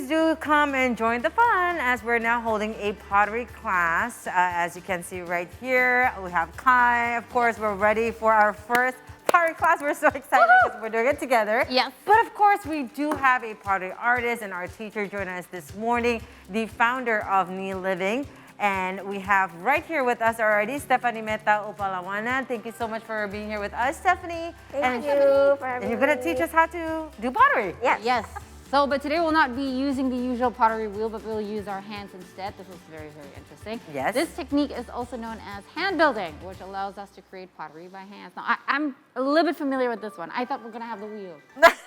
do come and join the fun as we're now holding a pottery class. As you can see right here, we have Kai. Of course, we're ready for our first pottery class. We're so excited because we're doing it together. Yes. But of course, we do have a pottery artist and our teacher joining us this morning, the founder of Nonliving. And we have right here with us already, Stefany Metta Upalawanna. Thank you so much for being here with us, Stephanie. Thank you for having And you're going to me. teach us how to do pottery. Yes. Yes. So, but today we'll not be using the usual pottery wheel, but we'll use our hands instead. This is very, very interesting. Yes. This technique is also known as hand building, which allows us to create pottery by hands. Now, I'm a little bit familiar with this one. I thought we're gonna have the wheel.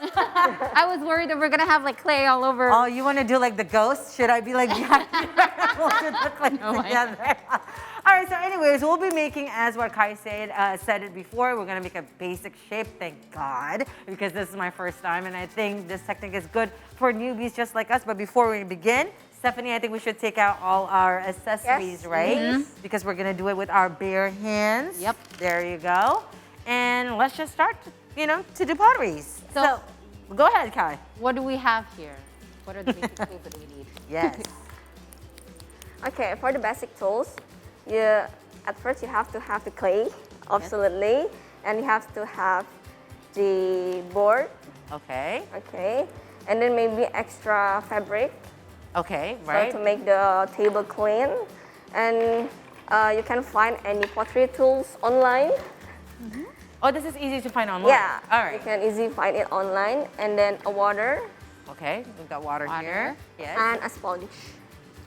I was worried that we're gonna have like clay all over. Oh, you want to do like the ghost? Should I be like behind you? We'll do the clay together. All right, so anyways, we'll be making, as what Kai said it before, we're gonna make a basic shape, thank God, because this is my first time, and I think this technique is good for newbies just like us. But before we begin, Stephanie, I think we should take out all our accessories, Yes. right? Because we're gonna do it with our bare hands. Yep. There you go. And let's just start, to do potteries. So- Go ahead, Kai. What do we have here? What are the basic tools that we need? Yes. Okay, for the basic tools, at first you have to have the clay, absolutely, and you have to have the board, Okay. okay, and then maybe extra fabric, Okay, so right. to make the table clean, and you can find any pottery tools online. Oh, this is easy to find online. Yeah, All right. you can easily find it online, and then a water Okay, we've got water Water. here. Yes. and a sponge.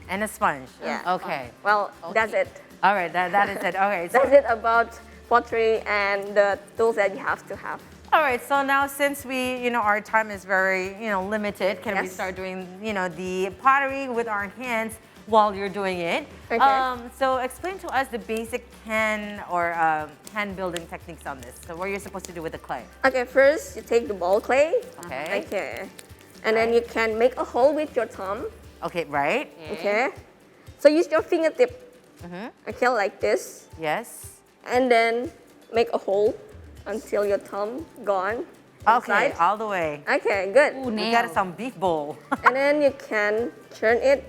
And a sponge. Yeah. Okay. Well, that's it. All right, that is it. Okay. So, That's it about pottery and the tools that you have to have. all right. So now, since our time is very, limited, can we Yes. start doing, the pottery with our hands while you're doing it? Okay. So explain to us the basic hand or hand building techniques on this. So what you're supposed to do with the clay. Okay, first you take the ball clay. Okay. Okay. And then you can make a hole with your thumb. Okay. Right. Okay. So use your fingertip. Mm-hmm. Okay, like this. Yes. And then make a hole until your thumb gone. Okay. inside. All the way. Okay, good. Ooh, We got nails. some beef bowl. And then you can turn it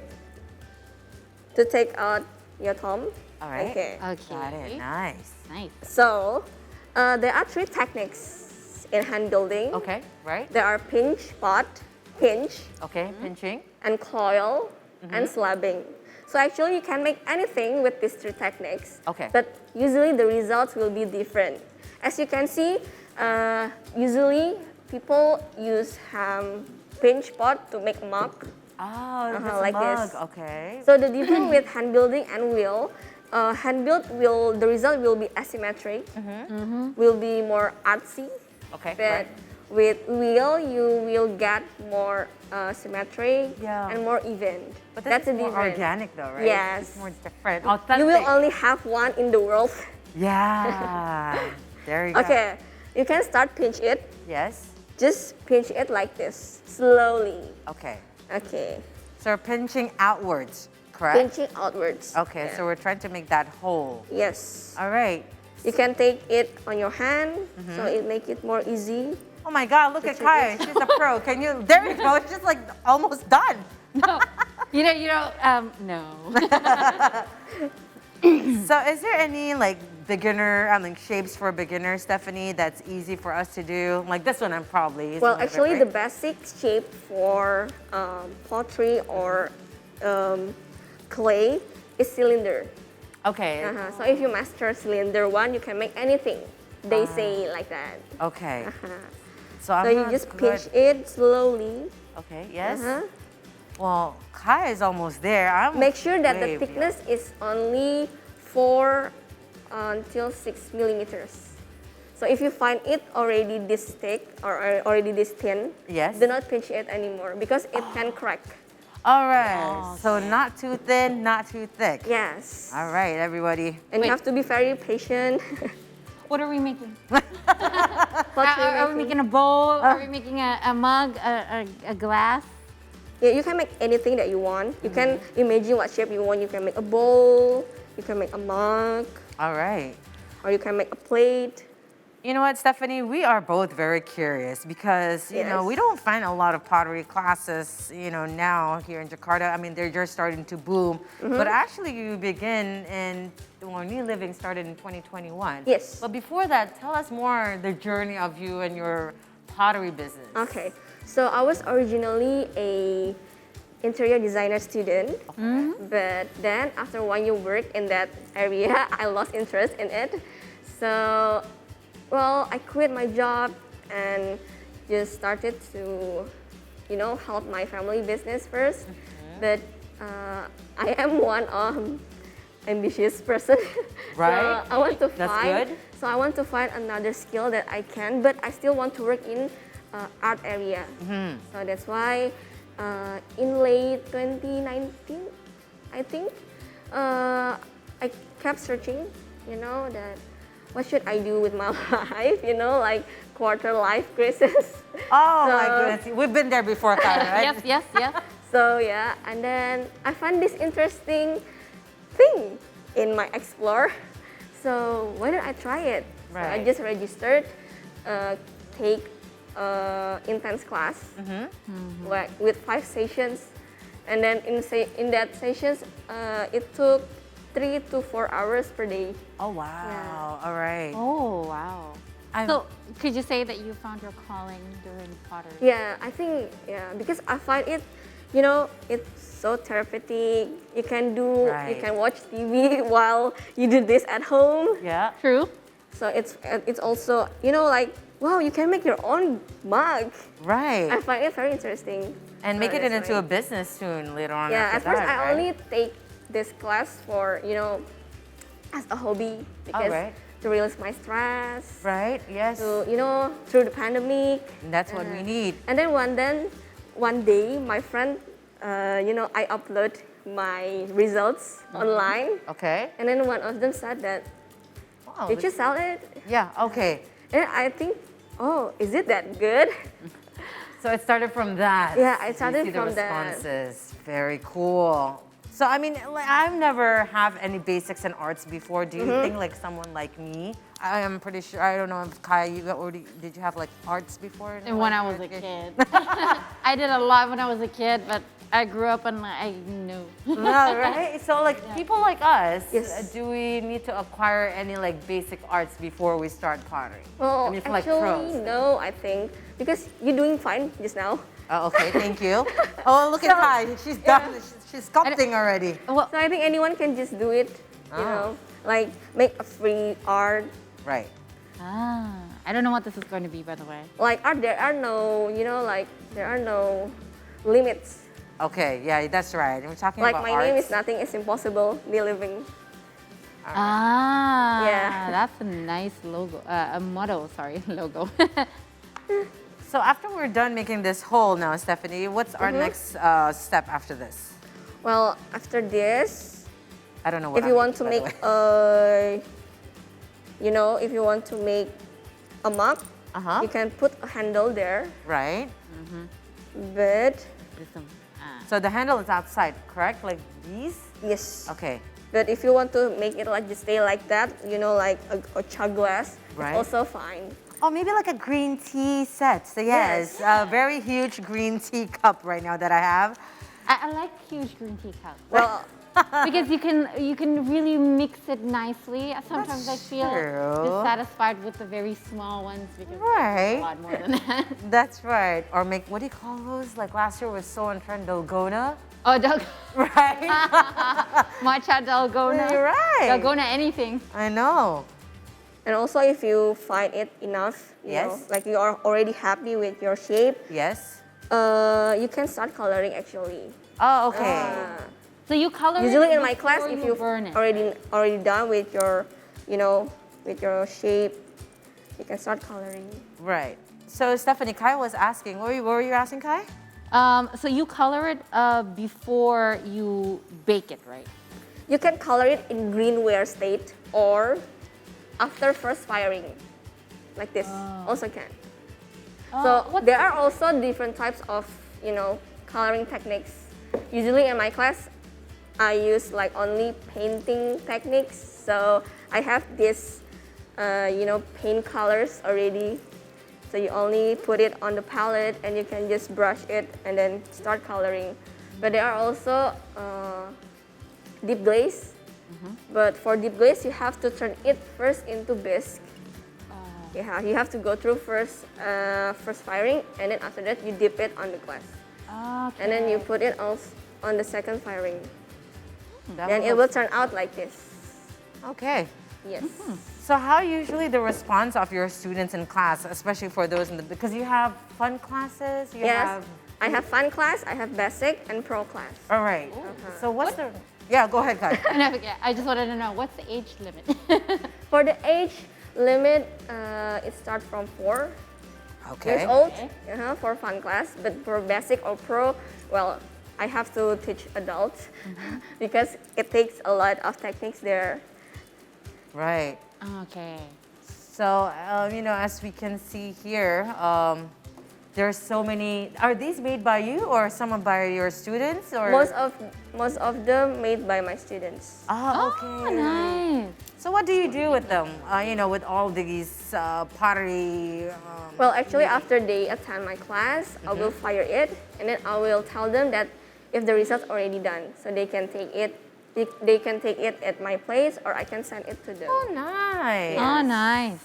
to take out your thumb. All right. Okay. Got it. Okay. Nice. Nice. So there are 3 techniques in hand building. Okay. Right. There are pinch, pinch, Okay. Pinching. and coil, and slabbing. So actually you can make anything with these 3 techniques. Okay. But usually the results will be different. As you can see, usually people use pinch pot to make mug. Oh, this is a like mug. this. Okay. So the difference with hand building and wheel, hand build the result will be asymmetric, will be more artsy. Okay. But Right. with wheel, you will get more symmetry Yeah. and more even. But That's this the is more difference. organic though, right? Yes. It's more different. Authentic. You will only have one in the world. Yeah. There you go. Okay, you can start pinch it. Yes. Just pinch it like this, slowly. Okay. Okay, So we're pinching outwards, correct? pinching outwards. Okay. Yeah. So we're trying to make that hole. Yes. All right. You can take it on your hand, so Mm-hmm. it make it more easy. Oh my God! Look at Pinch Kai. it. She's a pro. Can you? There you go. It's just like almost done. No. No. So is there any like beginner, shapes for beginners, Stephanie, that's easy for us to do? Like this one, I'm probably. Is Well, one of it, actually, the right? basic shape for pottery or clay is cylinder. Okay. So if you master cylinder 1, you can make anything. They say like that. Okay. Uh-huh. So I'm So you not just good. pinch it slowly. Okay. Yes. Uh-huh. Well, Kai is almost there. I'm Make sure that way the thickness is only 4 until 6 millimeters. So if you find it already this thick or already this thin, Yes. do not pinch it anymore because it can crack. All right. So not too thin, not too thick. Yes. All right, everybody. And Wait. you have to be very patient. What are we making? Pottery Are we making a bowl? Are we making a mug? A glass? Yeah, you can make anything that you want. You can imagine what shape you want. You can make a bowl, you can make a mug, All right. or you can make a plate. You know what, Stephanie? We are both very curious because, you know, Yes. we don't find a lot of pottery classes, you know, now here in Jakarta. I mean, they're just starting to boom. But actually, you begin in, well, New Living started in 2021. Yes. But before that, tell us more the journey of you and your pottery business. Okay, so I was originally a interior designer student, but then after 1 year work in that area, I lost interest in it. So, well, I quit my job and just started to, you know, help my family business first. But I am one ambitious person. Right. So I want to That's find. good. So I want to find another skill that I can, but I still want to work in art area. So that's why in late 2019, I think, I kept searching, you know, that what should I do with my life, you know, like quarter life crisis. Oh my So- goodness. We've been there before, Kyle, right? Yes. So yeah, and then I found this interesting thing in my Explore. So why don't I try it? So I Right. just registered, take intense class, like with 5 sessions, and then in that sessions, it took 3 to 4 hours per day. Oh, wow. All right. Oh, wow. I'm- So, could you say that you found your calling during pottery? Yeah, I think, yeah, because I find it, you know, it's so therapeutic. You can do, Right. you can watch TV while you do this at home. Yeah. True. So it's also, you know, like, wow, you can make your own mug. Right. I find it very interesting. And make So it that's into why- a business soon later on. Yeah, at after first that, I right? only take this class for, you know, as a hobby because right. to release my stress. Right. Yes. To, you know, through the pandemic. And that's what we need. And then one day, my friend, you know, I upload my results online, Okay. and then one of them said that, Wow. did you sell it? Yeah. Okay. And I think, oh, is it that good? So it started from that. Yeah, I You started see from the that. responses. Very cool. So I mean, like, I've never have any basics in arts before. Do you think like someone like me? I am pretty sure. I don't know if Kai, you already did you have like arts before? And when I was a kid. I did a lot when I was a kid, but I grew up and I knew. No, right? So like people like us, Yes. do we need to acquire any like basic arts before we start pottery? Well, I mean, for, like, actually, pros. no, I think, because you're doing fine just now. Oh, okay, thank you. Oh, look at So- Kai. She's done. She's sculpting already. Well, So I think anyone can just do it, you Ah. know, like make a free art. Right. I don't know what this is going to be, by the way. Like art, there are no, you know, like there are no limits. Okay. Yeah, that's right. We're talking Like about my arts. name is Nothing is Impossible, Be Living. Yeah, Yeah. that's a nice logo, a motto, sorry, logo. So after we're done making this hole now, Stephanie, what's our next step after this? Well, after this, I don't know what if you I'm want to making, make by the way. you know, if you want to make a mug, Uh-huh. you can put a handle there, Right. but This one. So the handle is outside, correct? Like these? yes. Okay. But if you want to make it like just stay like that, you know, like a chug glass, Right. it's also fine. Oh, maybe like a green tea set. So yes, Yes. a very huge green tea cup right now that I have. I like huge green tea cups. Well, Because you can really mix it nicely. Sometimes I feel true. dissatisfied with the very small ones because Right. there's a lot more than that. That's right. Or make, what do you call those? Like last year was so on trend, Dalgona. Oh, Right? matcha dalgona. You're right. Dalgona anything. I know. and also if you find it enough, you know, Yes. like you are already happy with your shape, Yes. you can start coloring actually. Oh, okay. So you color Usually it in my class, before if you you've burn it. already done with your, you know, with your shape, you can start coloring. Right. So Stephanie, Kai was asking, what were you asking, Kai? So you color it before you bake it, right? You can color it in greenware state or after first firing, like this. Also can. So what- there are also different types of, you know, coloring techniques. Usually in my class, I use like only painting techniques. So I have this paint colors already. So you only put it on the palette and you can just brush it and then start coloring. But there are also deep glaze. But for deep glaze, you have to turn it first into bisque. Yeah, you have to go through first firing, and then after that you dip it on the glass. Okay. And then you put it on the second firing. That Then will it will look- turn out like this. Okay. Yes. So how usually the response of your students in class, especially for those because you have fun classes, you Yes. have. I have fun class, I have basic and pro class. All right. So what's the? Yeah, go ahead, Kai. No, yeah, I just wanted to know, what's the age limit? For the age limit, it starts from 4 Okay. years old for fun class. But for basic or pro, well, I have to teach adults because it takes a lot of techniques there. Right. Okay. So as we can see here, there's so many. Are these made by you or someone by your students or? Most of them made by my students. Oh, okay. Oh, nice. So what do you do with them? With all these pottery. Well, actually, after they attend my class, I will fire it, and then I will tell them that if the result's already done, so they can take it. They can take it at my place, or I can send it to them. Oh, nice. Oh, nice.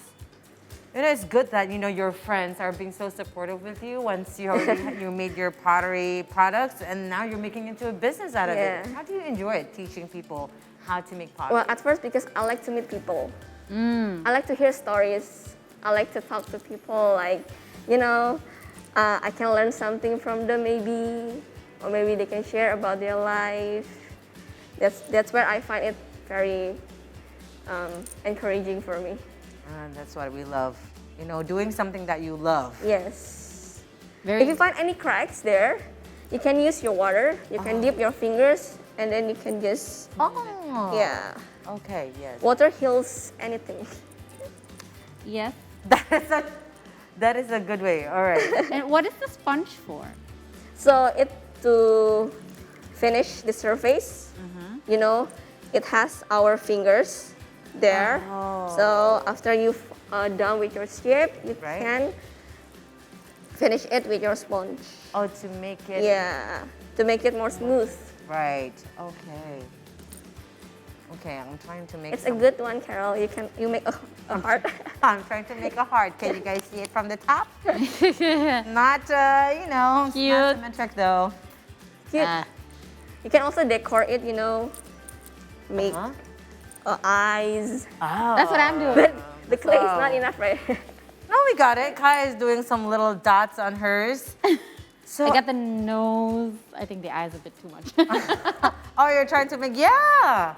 It's good that your friends are being so supportive with you once you already you made your pottery products, and now you're making into a business out of it. Yeah. How do you enjoy it, teaching people how to make pottery? Well, at first, because I like to meet people. I like to hear stories. I like to talk to people. Like, I can learn something from them maybe, or maybe they can share about their life. That's where I find it very encouraging for me. And that's what we love. Doing something that you love. Yes. Very If you find any cracks there, you can use your water. You can dip your fingers, and then you can just Oh. yeah. Okay. Yes. Water heals anything. Yes. That is a good way. All right. And what is the sponge for? So it to finish the surface. It has our fingers there. Oh. So after you've done with your shape, you Right. can finish it with your sponge. Oh, to make it. Yeah, to make it more smooth. Right. Okay. Okay. I'm trying to make. It's a good one, Carol. You make a heart. I'm trying to make a heart. Can you guys see it from the top? Not, not Cute. symmetric though. Cute. Ah. You can also decor it. Make eyes. Oh. That's what I'm doing. But the clay is Wow. not enough, right? No, we got it. Kai is doing some little dots on hers. So, I got the nose. I think the eye's a bit too much. oh, you're trying to make, yeah.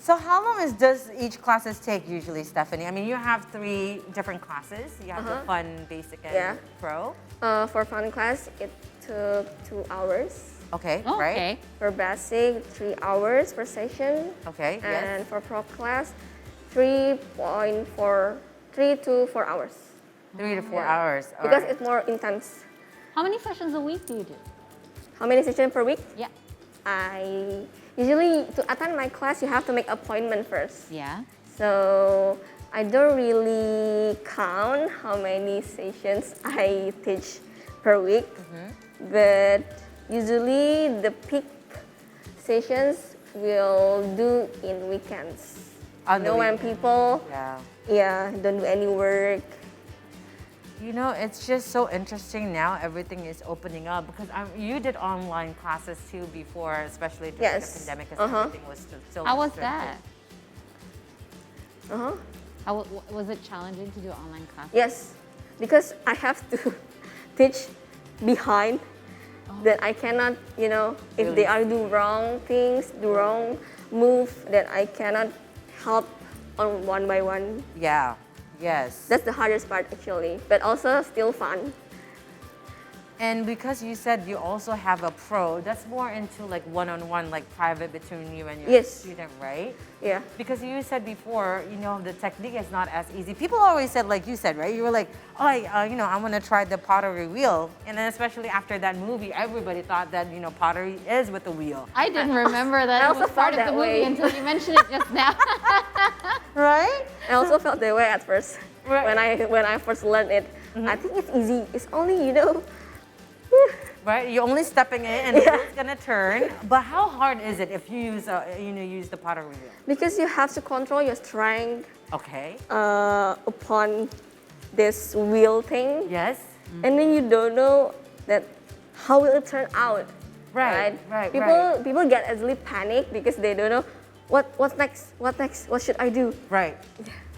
So how long does each classes take usually, Stefany? I mean, you have 3 different classes. You have the fun, basic, and Yeah. pro. For fun class, it took 2 hours. Okay, Oh, right? okay. For basic, 3 hours per session. Okay, And yes. for pro class, 3 to 4 hours. 3 to 4 hours. all Because right. it's more intense. How many sessions a week do you do? How many sessions per week? Yeah. I usually, to attend my class, you have to make appointment first. Yeah. So I don't really count how many sessions I teach per week. But usually the peak sessions will do in weekends. On the When weekend. people Yeah. don't do any work. It's just so interesting now. Everything is opening up because you did online classes too before, especially during Yes. the pandemic, because everything was still How was restricted. that? Uh-huh. How was it challenging to do online classes? Yes, because I have to teach behind. Then I cannot, if they are do wrong things, do wrong move, then I cannot help on one by one. Yeah. Yes. That's the hardest part actually, but also still fun. And because you said you also have a pro, that's more into like one-on-one, like private between you and your Yes. student, right? Yeah. Because you said before, the technique is not as easy. People always said, like you said, right? You were like, oh, I want to try the pottery wheel. And then especially after that movie, everybody thought that, pottery is with the wheel. I didn't remember that I it also was part felt of the that movie way. until you mentioned it just now. Right? I also felt that way at first Right. when I first learned it. I think it's easy. It's only Right? You're only stepping in and Yeah. it's gonna turn. But how hard is it if you use use the pottery wheel? because you have to control your strength Okay. upon this wheel thing, Yes. and then you don't know that how will it turn out. Right. Right. People get easily panic because they don't know what's next, what should I do. Right.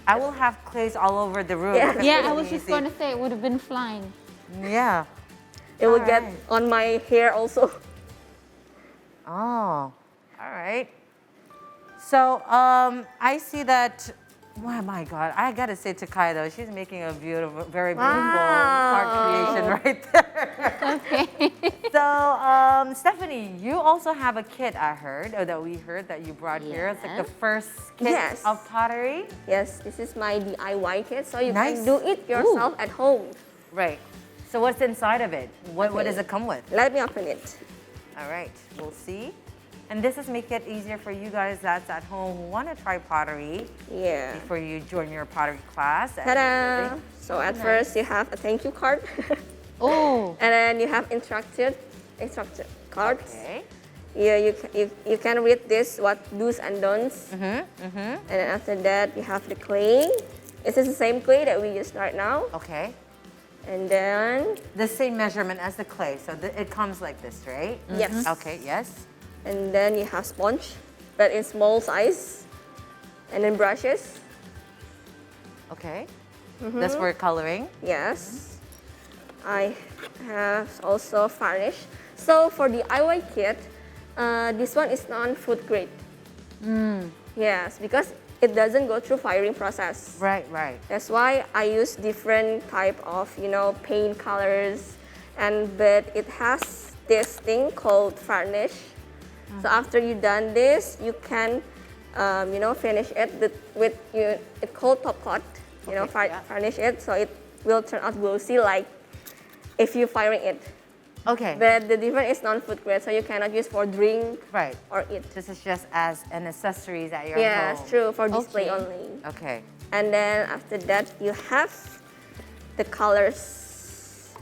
I will have clays all over the room. Yeah. because Yeah, it's I was just easy. going to say it would have been flying. Yeah. It will get Alright. on my hair also. Oh, all right. So I see that. Oh my God! I gotta say to Kai though, she's making a beautiful, very beautiful art creation right there. Okay. So Stefany, you also have a kit. I heard, or that we heard that you brought here. It's like the Yes. first kit Yes. of pottery. Yes, this is my DIY kit, so you Nice. can do it yourself at home. Right. So what's inside of it? What Okay. does it come with? Let me open it. All right, we'll see. And this is make it easier for you guys that's at home who want to try pottery Yeah. before you join your pottery class. Ta-da! So at first you have a thank you card, Oh, and then you have instructed cards. Okay. You can read this, what do's and don'ts. And then after that you have the clay. This is the same clay that we use right now. Okay. And then The same measurement as the clay, so it comes like this, right? yes. Okay. Yes. And then you have sponge, but in small size. And then brushes. Okay. That's for coloring. Yes. I have also varnish. So for the DIY kit, this one is non-food grade. Yes, because it doesn't go through firing process. Right. Right. That's why I use different type of paint colors, but it has this thing called varnish. So after you done this, you can finish it with it's called top coat. Varnish it so it will turn out glossy like if you firing it. Okay. But the difference is non-food grade, so you cannot use for drink Right. or eat. This is just as an accessories at your Yes, home. true, for display Okay. only. Okay. And then after that, you have the colors.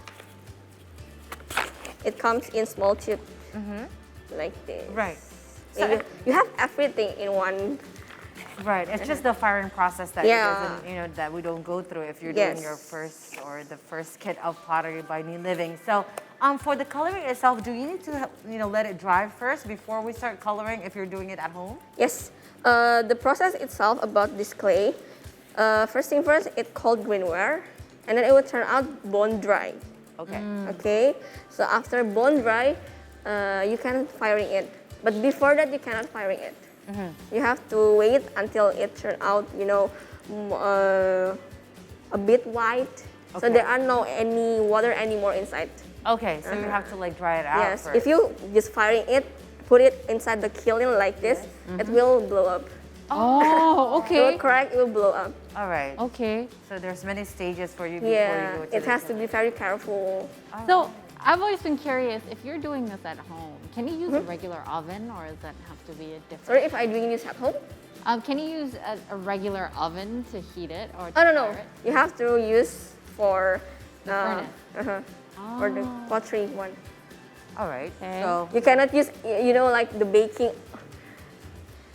It comes in small tube, like this. Right. So you have everything in one. Right. It's just the firing process that Yeah. that we don't go through if you're doing Yes. your first or the first kit of pottery by Nonliving. So, for the coloring itself, do you need to let it dry first before we start coloring if you're doing it at home? Yes, the process itself about this clay. First thing first, it's called greenware, and then it will turn out bone dry. Okay. Okay, so after bone dry, you can firing it. But before that, you cannot firing it. You have to wait until it turn out, a bit white. So Okay. there are no any water anymore inside. Okay. So you have to dry it out Yes, first. if you just firing it, put it inside the kiln like this, it will blow up. oh, It will okay. crack, it will blow up. All right. Okay. So there's many stages for you before Yeah, you go to it the has to be very careful. So I've always been curious, if you're doing this at home, can you use a regular oven or does that have to be a different? Sorry if I doing this at home. Can you use a regular oven to heat it or to Oh no, fire it? you have to use for The furnace. for the pottery one. All right. Okay. So You cannot use like the baking.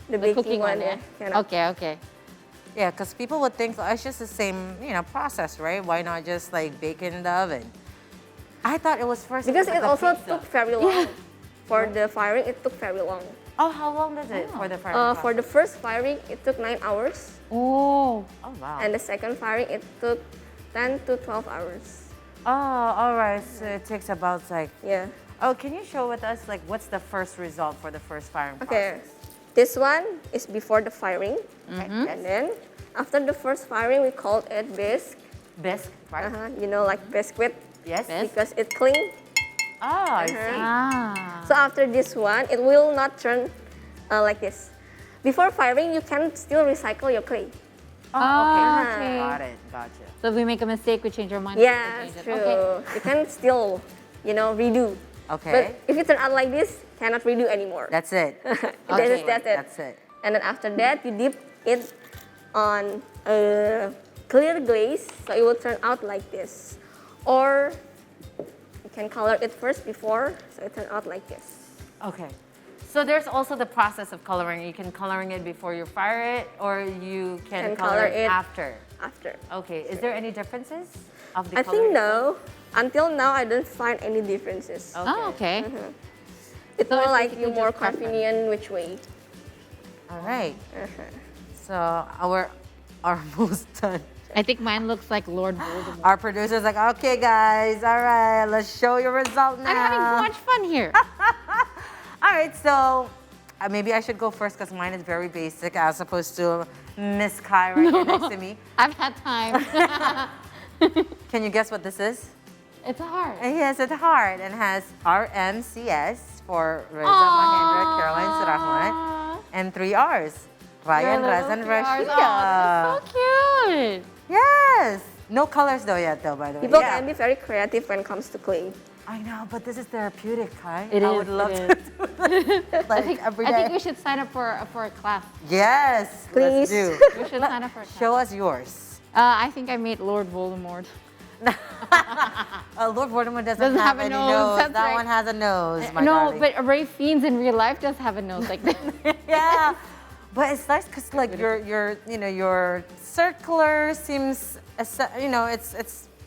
The The baking cooking one, one, yeah. cannot. Okay. yeah, because people would think it's just the same process, right? Why not just like bake it in the oven? I thought it was first Because like it a also pizza. took very long. For the firing, it took very long. Oh, how long does it for the fire? For the first firing, it took 9 hours, Oh, Oh wow. and the second firing, it took 10 to 12 hours. Oh, all right. So it takes about like. Yeah. Oh, can you show with us like what's the first result for the first firing Okay. process? This one is before the firing, Okay, and then after the first firing, we called it bisque. Bisque, right? Like biscuit, Yes. Bisque. because it cling. Oh, I see. ah. So after this one, it will not turn like this. Before firing, you can still recycle your clay. Oh, okay. Okay. Got it. Gotcha. So if we make a mistake, we change our mind. we Yes, change it. true. Okay. You can still, redo. Okay. But if it turn out like this, cannot redo anymore. That's it. That's Okay. it. That's it. And then after that, you dip it on a clear glaze, so it will turn out like this. Or you can color it first before, so it turn out like this. Okay. So there's also the process of coloring. You can coloring it before you fire it, or you can color it after. After. Okay. Is there any differences of the I color? think no. Until now, I don't find any differences. Oh, okay. It's So more it's like basically you're more just preference. convenient which way. All right. So our almost done. I think mine looks like Lord Voldemort. Our producer's like, okay, guys, all right, let's show your result now. I'm having so much fun here. All right, so maybe I should go first because mine is very basic as opposed to Miss Kai right here next to me. I've had time. Can you guess what this is? It's a heart. Yes, it's a heart and has RMCS for Reza Mahendra, Caroline Surahmat, and 3 R's. Ryan, Razan, Rashida. Oh, that's so cute. Yes. No colors though yet though, by the way. People Yeah. can be very creative when it comes to clay. I know, but this is therapeutic, Kai. It I is, would love it to do this like every day. I think we should sign up for a class. Yes, let's Please. do. We should sign up for a class. Show us yours. I think I made Lord Voldemort. Lord Voldemort doesn't have a any nose, nose. that's That right. one has a nose, my No, darling. but Ray Fiennes in real life does have a nose like this. Yeah, but it's nice because like your circular seems, it's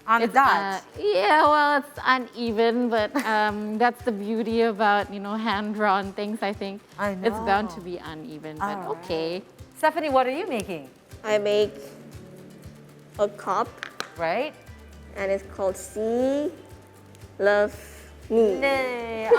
on the dot. Yeah, well, it's uneven, but that's the beauty about, hand-drawn things, I think. I It's bound know. to be uneven, but All right. okay. Stephanie, what are you making? I make a cup, Right? and it's called See, Love, Me. Nay. So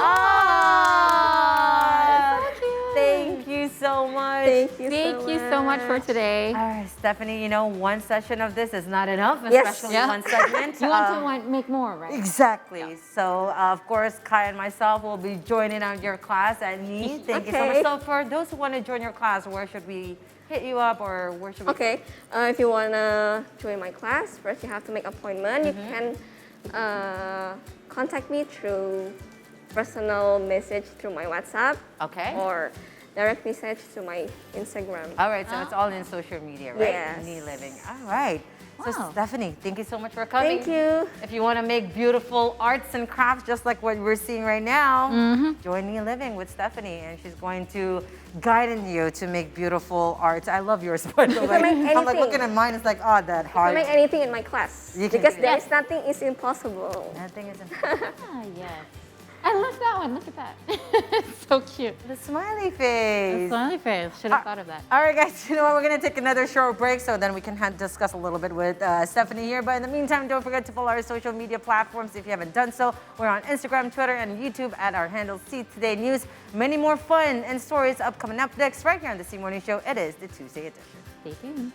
cute. Thank you so much. Thank you Thank you so much for today. All right, Stephanie, one session of this is not enough, Yes. especially Yeah. one segment. You want to make more, right? Exactly. So, of course, Kai and myself will be joining on your class at NE. Thank you so much. Okay. So, for those who want to join your class, where should we hit you up or where should we? Okay, if you wanna join my class, first you have to make appointment. You can contact me through personal message through my WhatsApp Okay. or direct message to my Instagram. All right, so it's all in social media, right? Yes. NE Living. All right. So, Wow. Stephanie, thank you so much for coming. Thank you. If you want to make beautiful arts and crafts just like what we're seeing right now, join NE Living with Stephanie, and she's going to guide you to make beautiful arts. I love yours, by the way. can make I'm like anything. looking at mine, it's like, oh, that You heart. can make anything in my class You can because do there that. is nothing is impossible. That thing is Ah, yes. I love that one. Look at that. It's so cute. the smiley face. Smiley face. Should have thought of that. All right, guys, you know what? We're going to take another short break so then we can discuss a little bit with Stephanie here. But in the meantime, don't forget to follow our social media platforms if you haven't done so. We're on Instagram, Twitter, and YouTube at our handle See Today News. Many more fun and stories upcoming up next right here on the C Morning Show. It is the Tuesday edition. Stay tuned.